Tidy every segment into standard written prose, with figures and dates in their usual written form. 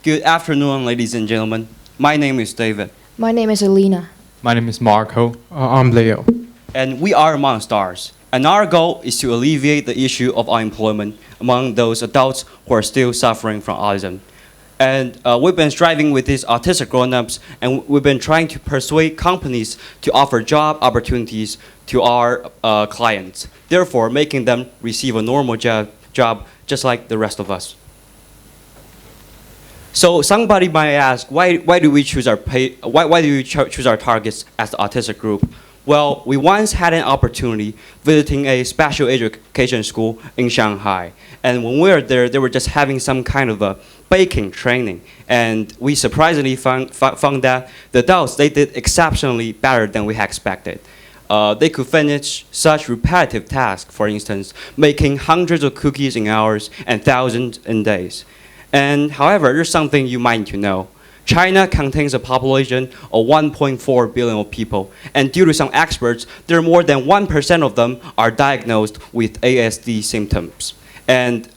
Good afternoon, ladies and gentlemen. My name is David. My name is Alina. My name is Marco. I'm Leo. And we are Among Stars. And our goal is to alleviate the issue of unemployment among those adults who are still suffering from autism. And we've been striving with these autistic grown-ups, and we've been trying to persuade companies to offer job opportunities to our clients, therefore making them receive a normal job just like the rest of us. So somebody might ask, why do we choose our choose our targets as the autistic group? Well, we once had an opportunity visiting a special education school in Shanghai, and when we were there, they were just having some kind of a baking training, and we surprisingly found that the adults, they did exceptionally better than we had expected. They could finish such repetitive tasks, for instance, making hundreds of cookies in hours and thousands in days. And however, there's something you might need to know. China contains a population of 1.4 billion people, and due to some experts, there are more than 1% of them are diagnosed with ASD symptoms. And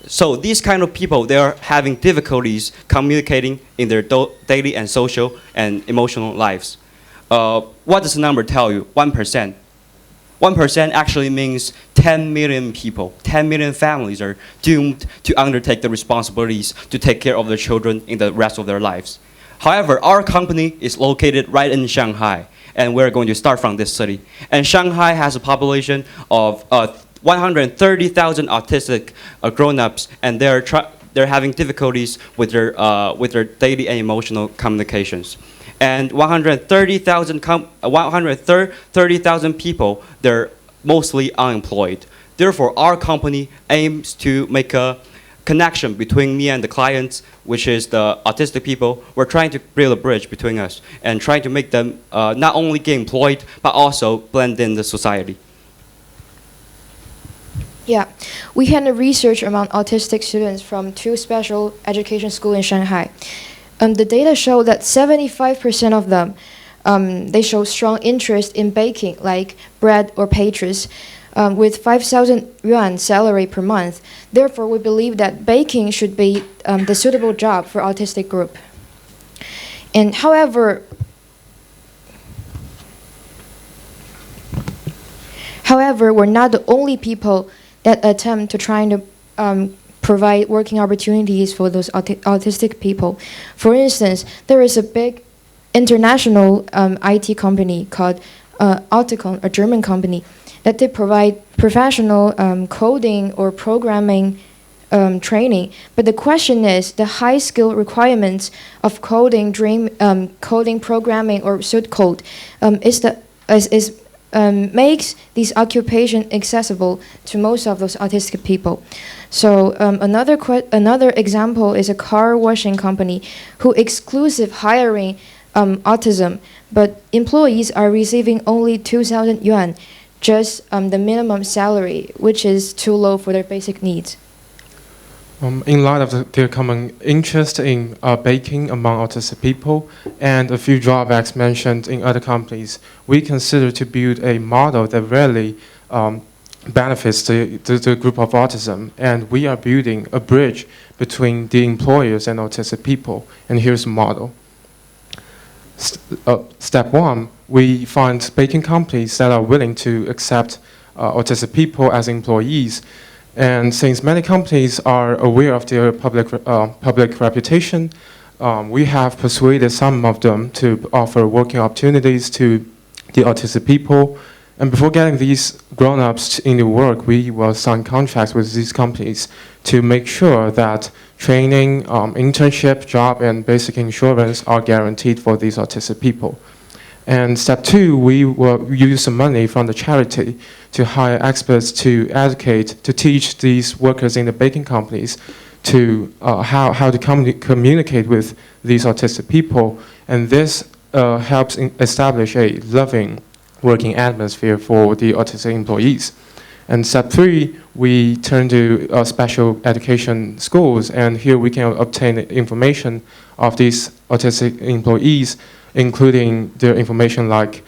so these kind of people, they are having difficulties communicating in their daily and social and emotional lives. What does the number tell you? 1%. 1% actually means 10 million people, 10 million families are doomed to undertake the responsibilities to take care of their children in the rest of their lives. However, our company is located right in Shanghai, and we're going to start from this city. And Shanghai has a population of 130,000 autistic grown-ups, and they're having difficulties with their daily and emotional communications. And 130,000 people, they're mostly unemployed. Therefore, our company aims to make a connection between me and the clients, which is the autistic people. We're trying to build a bridge between us and trying to make them not only get employed, but also blend in the society. Yeah, we had a research among autistic students from 2 special education schools in Shanghai. The data show that 75% of them, they show strong interest in baking, like bread or pastries, with 5,000 yuan salary per month. Therefore, we believe that baking should be the suitable job for autistic group. And however, we're not the only people that attempt to try to provide working opportunities for those autistic people. For instance, there is a big international IT company called Auticon, a German company, that they provide professional coding or programming training. But the question is, the high skill requirements of coding, programming, or pseudocode makes this occupation accessible to most of those autistic people. So another example is a car washing company who exclusive hiring autism, but employees are receiving only 2,000 yuan, just the minimum salary, which is too low for their basic needs. In light of their common interest in baking among autistic people and a few drawbacks mentioned in other companies, we consider to build a model that really benefits the group of autism, and we are building a bridge between the employers and autistic people. And here's the model. Step 1, we find baking companies that are willing to accept autistic people as employees. And since many companies are aware of their public reputation, we have persuaded some of them to offer working opportunities to the autistic people. And before getting these grown-ups into work, we will sign contracts with these companies to make sure that training, internship, job, and basic insurance are guaranteed for these autistic people. And step 2, we will use some money from the charity to hire experts to educate, to teach these workers in the baking companies to how to communicate with these autistic people. And this helps establish a loving working atmosphere for the autistic employees. And step 3, we turn to special education schools, and here we can obtain information of these autistic employees, including their information like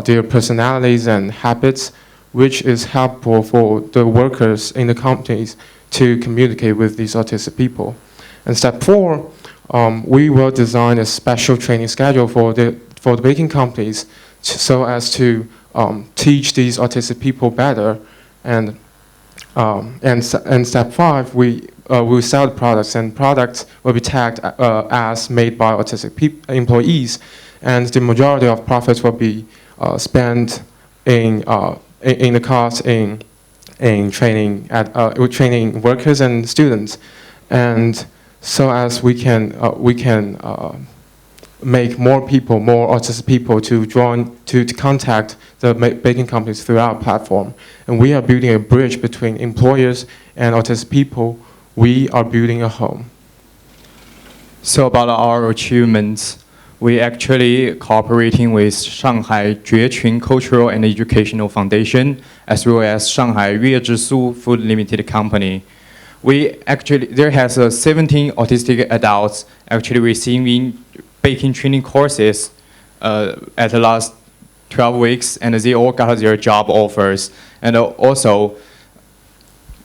their personalities and habits, which is helpful for the workers in the companies to communicate with these autistic people. And step 4, we will design a special training schedule for the baking companies so as to teach these autistic people better. And step 5, we will sell the products, and products will be tagged as made by autistic employees, and the majority of profits will be spent in the cost in training training workers and students, and so as we can make more autistic people to join to contact the baking companies through our platform, and we are building a bridge between employers and autistic people. We are building a home. So about our achievements, we actually cooperating with Shanghai GYEC Cultural and Educational Foundation, as well as Shanghai 月之酥 Food Limited Company. There has 17 autistic adults actually receiving baking training courses at the last 12 weeks, and they all got their job offers. And also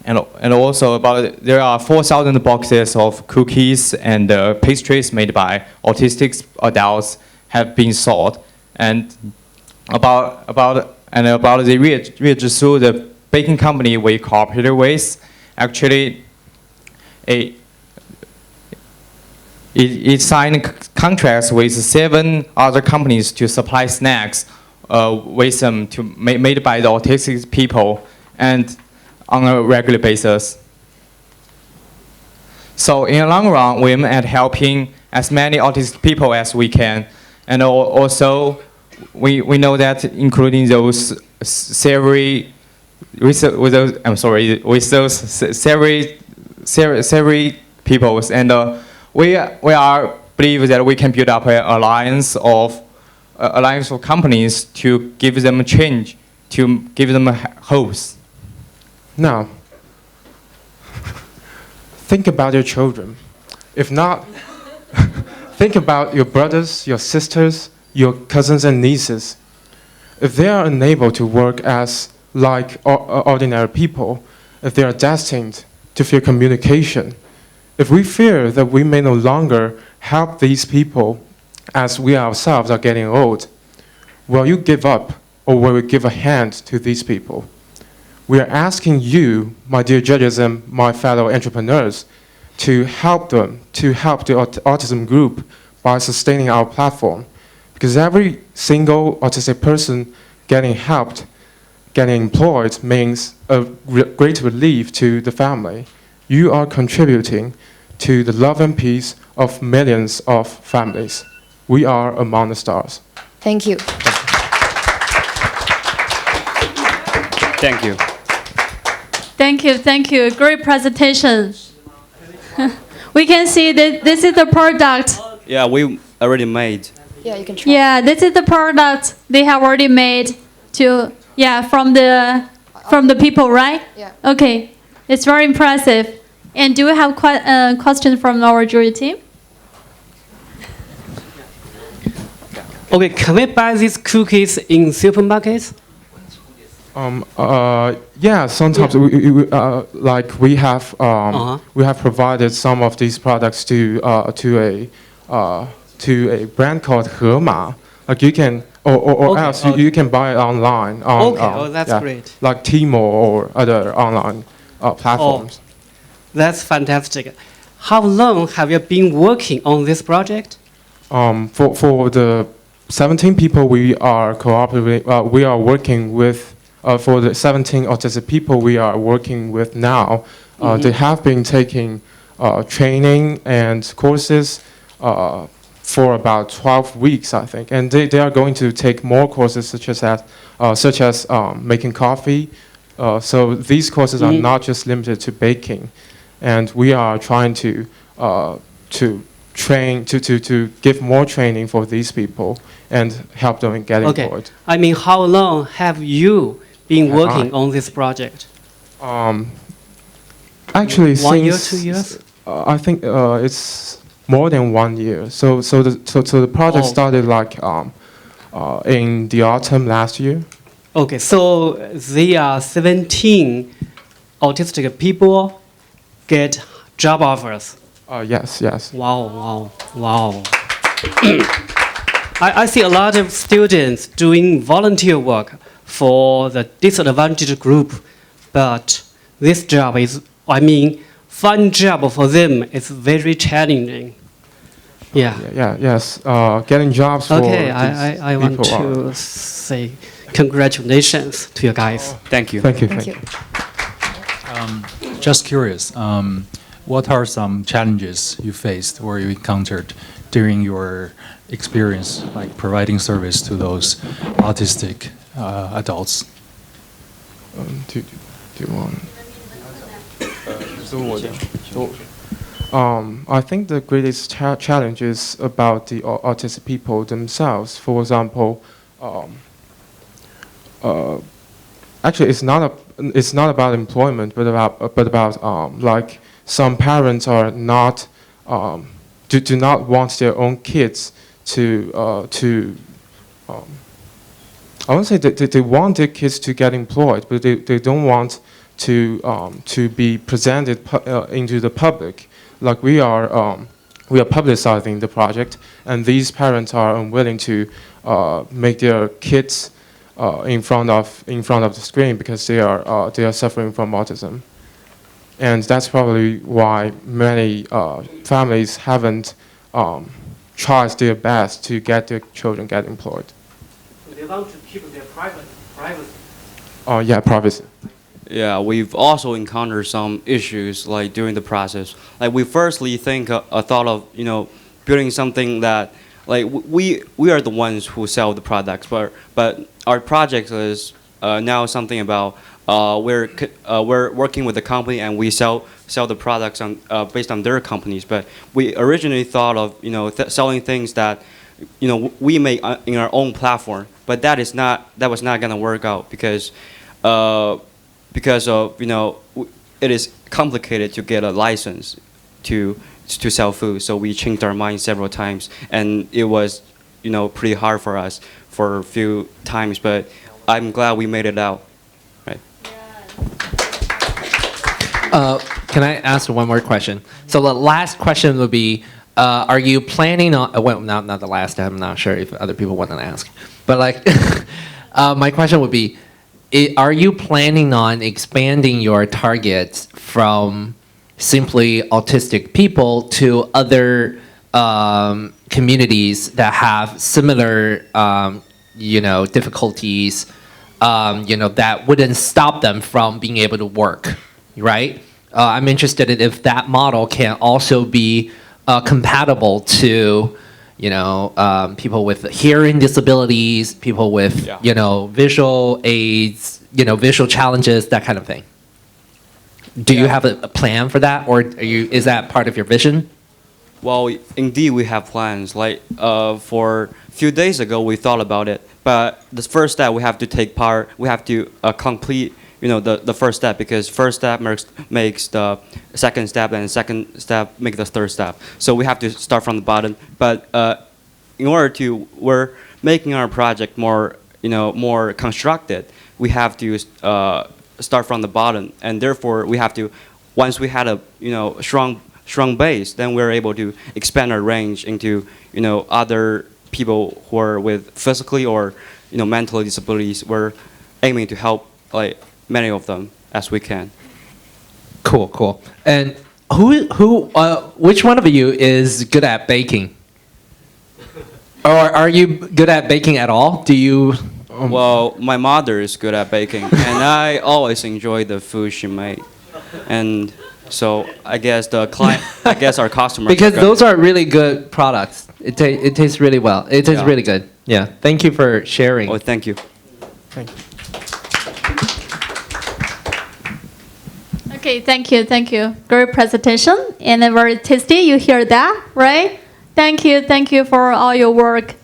there are 4,000 boxes of cookies and pastries made by autistic adults have been sold. And about the 月之酥, the baking company we cooperated with, actually it signed contracts with 7 other companies to supply snacks with them made by the autistic people and on a regular basis. So in the long run, we aim at helping as many autistic people as we can, and also we know that including those savory peoples, and we believe that we can build up an alliance of companies to give them a change, to give them hopes. Now, think about your children. If not, think about your brothers, your sisters, your cousins and nieces. If they are unable to work as like ordinary people, if they are destined to fear communication, if we fear that we may no longer help these people as we ourselves are getting old, will you give up, or will we give a hand to these people? We are asking you, my dear judges and my fellow entrepreneurs, to help them, to help the autism group by sustaining our platform. Because every single autistic person getting helped, getting employed, means a great relief to the family. You are contributing to the love and peace of millions of families. We are among the stars. Thank you. Thank you. Thank you. Great presentation. We can see that this is the product. Yeah, we already made. Yeah, you can try. Yeah, this is the product they have already made from the people, right? Yeah. Okay, it's very impressive. And do we have questions from our jury team? Okay, can we buy these cookies in supermarkets? Yeah, sometimes we have provided some of these products to a brand called Hema. Like you can, or Okay, else you can buy it online. On, that's great. Like Tmall or other online platforms. That's fantastic. How long have you been working on this project? For the 17 people we are cooperating, we are working with. For the 17 autistic people we are working with now, they have been taking training and courses for about 12 weeks, I think, and they are going to take more courses such as making coffee. So these courses are not just limited to baking, and we are trying to train to give more training for these people and help them in getting employed. I mean, how long have you been working on this project? Actually, 1 year, since 2 years? I think it's more than 1 year. So the project started like in the autumn last year. Okay, so there are 17 autistic people get job offers. Yes, yes. Wow, wow, wow. I see a lot of students doing volunteer work for the disadvantaged group, but this job is, fun job for them is very challenging. Yeah. Yes. Getting jobs for Okay, these I want people to say congratulations to you guys. Thank you. Thank you. Thank you. Just curious, what are some challenges you faced or you encountered during your experience, like providing service to those autistic adults? Do you want? I think the greatest challenge is about the autistic people themselves. For example, actually, it's not about employment, but about like some parents are not do not want their own kids to I won't say they want their kids to get employed, but they don't want to be presented into the public. Like we are publicizing the project, and these parents are unwilling to make their kids in front of the screen because they are suffering from autism, and that's probably why many families haven't tried their best to get their children get employed. They want to keep their privacy. Yeah, privacy. Yeah, we've also encountered some issues like during the process. Like we firstly think a thought of building something that like we are the ones who sell the products, but our project is now something about we're working with the company and we sell the products on based on their companies. But we originally thought of selling things that we make in our own platform, but that was not gonna work out because of it is complicated to get a license to sell food. So we changed our mind several times, and it was pretty hard for us for a few times, but I'm glad we made it out. Right. Can I ask one more question? So the last question would be, are you planning on, well, not the last, I'm not sure if other people want to ask, but like, my question would be, are you planning on expanding your targets from simply autistic people to other communities that have similar, difficulties, that wouldn't stop them from being able to work, right? I'm interested in if that model can also be compatible to, people with hearing disabilities, people with, visual aids, visual challenges, that kind of thing. Do you have a plan for that, or is that part of your vision? Well, indeed, we have plans. Like for a few days ago, we thought about it, but the first step we have to take part. We have to complete, the first step, because first step makes the second step, and second step make the third step. So we have to start from the bottom. But in order to, we're making our project more, more constructed. We have to start from the bottom, and therefore we have to, once we had a strong base, then we're able to expand our range into other people who are with physically or mental disabilities. We're aiming to help like many of them as we can. Cool. And which one of you is good at baking? Or are you good at baking at all? Do you? Well, my mother is good at baking, and I always enjoy the food she made, and so I guess our customers. Because those are really good products. It tastes really well. It tastes really good. Yeah. Thank you for sharing. Oh, thank you. Thank you. Okay, thank you. Great presentation and very tasty. You hear that, right? Thank you for all your work.